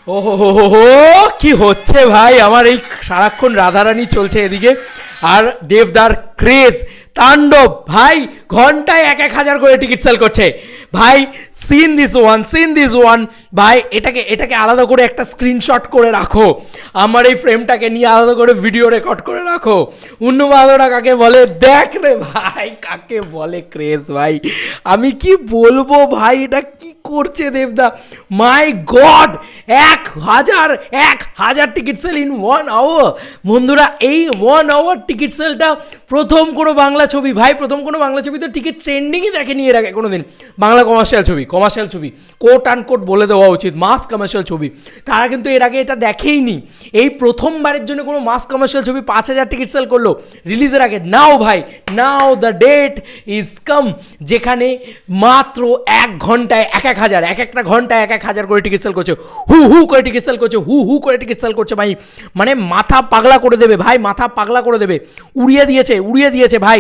ওহো হো হো হো, কি হচ্ছে ভাই আমার এই সারাক্ষণ রাধারানী চলছে এদিকে আর দেবদার ক্রেজ তাণ্ডব ভাই ঘন্টায় 1,000 করে টিকিট সেল করছে ভাই। সিন দিস ওয়ান ভাই, এটাকে আলাদা করে একটা স্ক্রিনশট করে রাখো, আমার এই ফ্রেমটাকে নিয়ে আলাদা করে ভিডিও রেকর্ড করে রাখো। উন্নবাদনা কাকে বলে দেখ রে ভাই, কাকে বলে ক্রেজ ভাই, আমি কি বলবো ভাই, এটা কি করছে দেবদা, my god 1,000 ticket sale in 1 hour. বন্ধুরা এই 1 আওয়ার টিকিট সেলটা প্রথম কোনো বাংলা ছবি ভাই, প্রথম কোনো বাংলা ছবি তো টিকিট ট্রেন্ডিংই দেখেনি এর আগে কোনো দিন। বাংলা কমার্শিয়াল ছবি কোট অ্যান্ড কোট বলে দেওয়া উচিত, মাস কমার্শিয়াল ছবি, তারা কিন্তু এর আগে এটা দেখেইনি। এই প্রথমবারের জন্য কোনো মাস কমার্শিয়াল ছবি 5,000 টিকিট সেল করলো রিলিজের আগে। নাও ভাই, নাও দ্য ডেট ইজ কাম, যেখানে মাত্র 1 ঘন্টায় 1,000, একটা ঘন্টায় 1,000 করে টিকিট সেল করছে, হু করে টিকিট সেল করছে, হু করে টিকিট সেল করছে ভাই, মানে মাথা পাগলা করে দেবে ভাই, মাথা পাগলা করে দেবে, উড়িয়ে দিয়েছে ভাই।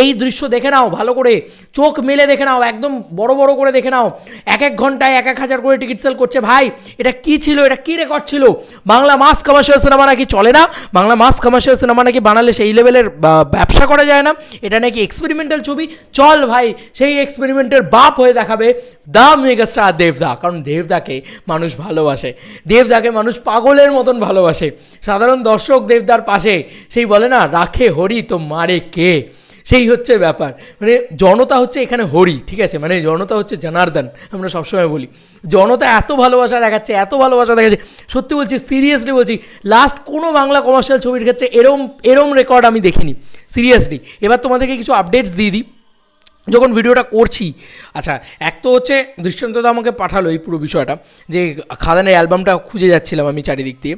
এই দৃশ্য দেখে নাও ভালো করে, চোখ মেলে দেখে নাও, একদম বড় বড় করে দেখে নাও, 1 ঘন্টায় 1,000 করে টিকিট সেল করছে ভাই। এটা কি ছিল, এটা কি রেকর্ড ছিল? বাংলা মাস কমার্শিয়াল সিনেমা নাকি চলে না, বাংলা মাস কমার্শিয়াল সিনেমা নাকি বানালে সেই লেভেলের ব্যবসা করা যায় না, এটা নাকি এক্সপেরিমেন্টাল ছবি। চল ভাই, সেই এক্সপেরিমেন্টের বাপ হয়ে দেখাবে দ্য মেগাস্টার দেবদা, কারণ দেবদাকে মানুষ ভালোবাসে, দেবদাকে মানুষ পাগলের মতন ভালোবাসে। সাধারণ দর্শক দেবদার পাশে, সেই বলে না রাখে হরি তো মারে কে, সেই হচ্ছে ব্যাপার। মানে জনতা হচ্ছে এখানে হরি, ঠিক আছে, মানে জনতা হচ্ছে জনার্দন, আমরা সবসময় বলি। জনতা এত ভালোবাসা দেখাচ্ছে, সত্যি বলছি, সিরিয়াসলি বলছি, লাস্ট কোনো বাংলা কমার্শিয়াল ছবির ক্ষেত্রে এরম রেকর্ড আমি দেখিনি, সিরিয়াসলি। এবার তোমাদেরকে কিছু আপডেটস দিয়ে দিই যখন ভিডিওটা করছি। আচ্ছা, এক তো হচ্ছে দৃষ্টান্তদা আমাকে পাঠালো এই পুরো বিষয়টা, যে খাদানের অ্যালবামটা খুঁজে যাচ্ছিলাম আমি চারিদিক দিয়ে,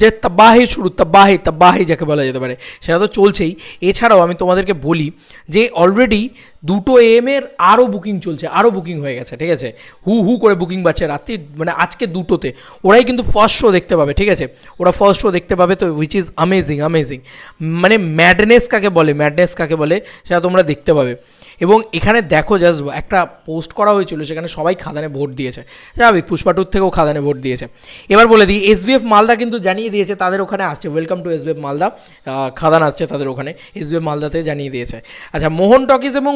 যে তাবাহি যাকে বলা যেতে পারে, সেটা তো চলছেই। এছাড়াও আমি তোমাদেরকে বলি যে অলরেডি 2 AM আরও বুকিং চলছে, আরও বুকিং হয়ে গেছে, ঠিক আছে, হু করে বুকিং বাড়ছে রাত্রি, মানে আজকে 2টোতে ওরাই কিন্তু ফার্স্ট শো দেখতে পাবে, ঠিক আছে, ওরা ফার্স্ট শো দেখতে পাবে, তো উইচ ইজ অ্যামেজিং। মানে ম্যাডনেস কাকে বলে সেটা তোমরা দেখতে পাবে। এবং এখানে দেখো জাস্ট একটা পোস্ট করা হয়েছিল, সেখানে সবাই খাদানে ভোট দিয়েছে, স্বাভাবিক, পুষ্পাটুর থেকেও খাদানে ভোট দিয়েছে। এবার বলে দিই, SBF মালদা কিন্তু জানিয়ে দিয়েছে তাদের ওখানে আসছে, ওয়েলকাম টু SBF মালদা, খাদান আসছে তাদের ওখানে, SBF মালদাতে জানিয়ে দিয়েছে। আচ্ছা, মোহন টকিজ এবং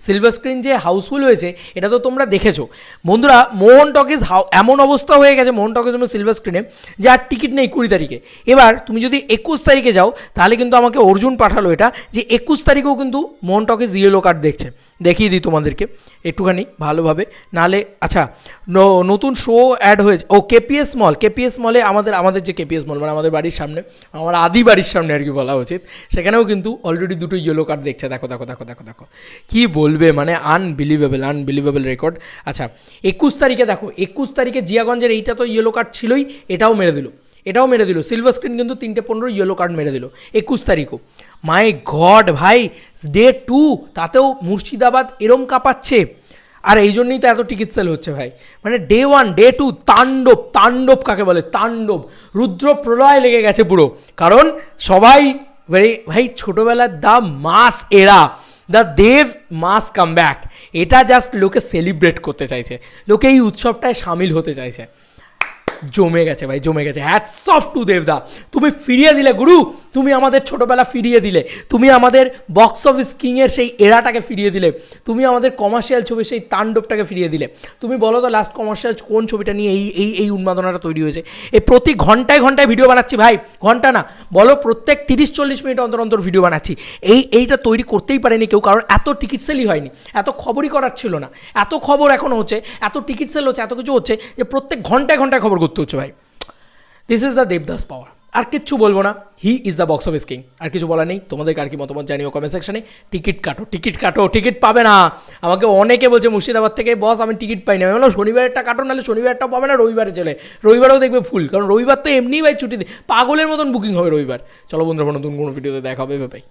সিলভার স্ক্রিন যে হাউসফুল হয়েছে, এটা তো তোমরা দেখেছো বন্ধুরা। মোহন টকিজ এমন অবস্থা হয়ে গেছে মোহন টকিজ এবং সিলভার স্ক্রিনে, যে আর টিকিট নেই 20 তারিখে। এবার তুমি যদি 21 তারিখে যাও, তাহলে কিন্তু আমাকে অর্জুন পাঠালো এটা, যে 21 তারিখেও কিন্তু মোহন টকিজ ইয়েলো কার্ড দেখছে। দেখিয়ে দিই তোমাদেরকে একটুখানি ভালোভাবে, নাহলে। আচ্ছা, নতুন শো অ্যাড হয়েছে, কেপিএস মলে, আমাদের যে কেপিএস মল, মানে আমাদের বাড়ির সামনে, আমার আদি বাড়ির সামনে আর কি বলা উচিত, সেখানেও কিন্তু অলরেডি 2টো ইয়েলো কার্ড দেখছে। দেখো কি বলবে, মানে আনবিলিভেবল রেকর্ড। আচ্ছা, 21 তারিখে দেখো, 21 তারিখে জিয়াগঞ্জের এইটা তো ইয়েলো কার্ড ছিলই, এটাও মেরে দিল সিলভার স্ক্রিন কিন্তু 3:15 ইয়েলো কার্ড মেরে দিল 21 তারিখও। মাই গড ভাই, ডে 2 তাতেও মুর্শিদাবাদ এরম কাঁপাচ্ছে, আর এই জন্যই তো এত টিকিট সেল হচ্ছে ভাই। মানে ডে 1 ডে 2 তাণ্ডব কাকে বলে, তাণ্ডব, রুদ্র প্রলয় লেগে গেছে পুরো, কারণ সবাই ভাই ছোটোবেলার দ্য মাস এরা, the Dev mass come back, এটা জাস্ট লোকে সেলিব্রেট করতে চাইছে, লোকে এই উৎসবটায় সামিল হতে চাইছে। জমে গেছে ভাই, হ্যাটস অফ টু দেবদা, তুমি ফিরিয়ে দিলে গুরু, তুমি আমাদের ছোটোবেলা ফিরিয়ে দিলে, তুমি আমাদের বক্স অফিস কিংয়ের সেই এরাটাকে ফিরিয়ে দিলে, তুমি আমাদের কমার্শিয়াল ছবির সেই তাণ্ডবটাকে ফিরিয়ে দিলে। তুমি বলো তো লাস্ট কমার্শিয়াল কোন ছবিটা নিয়ে এই উন্মাদনাটা তৈরি হয়েছে? এই প্রতি ঘন্টায় ভিডিও বানাচ্ছি ভাই, ঘন্টা না বলো, প্রত্যেক 30-40 মিনিট অন্তর ভিডিও বানাচ্ছি। এইটা তৈরি করতেই পারেনি কেউ, কারণ এত টিকিট সেলই হয়নি, এত খবরই করার ছিল না, এত খবর এখনও হচ্ছে, এত টিকিট সেল হচ্ছে, এত কিছু হচ্ছে, যে প্রত্যেক ঘন্টায় খবর করতে হচ্ছে ভাই। This is the Devdas power, আর কিচ্ছু বলবো না, he is the box office king, আর কিছু বলা নেই। তোমাদেরকে আর কি মতামত জানিও কমেন্ট সেকশনে। টিকিট কাটো, টিকিট পাবে না। আমাকে অনেকে বলছে মুর্শিদাবাদ থেকে, বস আমি টিকিট পাই না। আমি বললাম শনিবারেরটা কাটো, নাহলে শনিবারটা পাবে না, রবিবারে চলে, রবিবারেও দেখবে ফুল, কারণ রবিবার তো এমনিই ভাই ছুটি, পাগলের মতন বুকিং হবে রবিবার। চলো বন্ধুরা, নতুন কোনো ভিডিওতে দেখা হবে, বাই।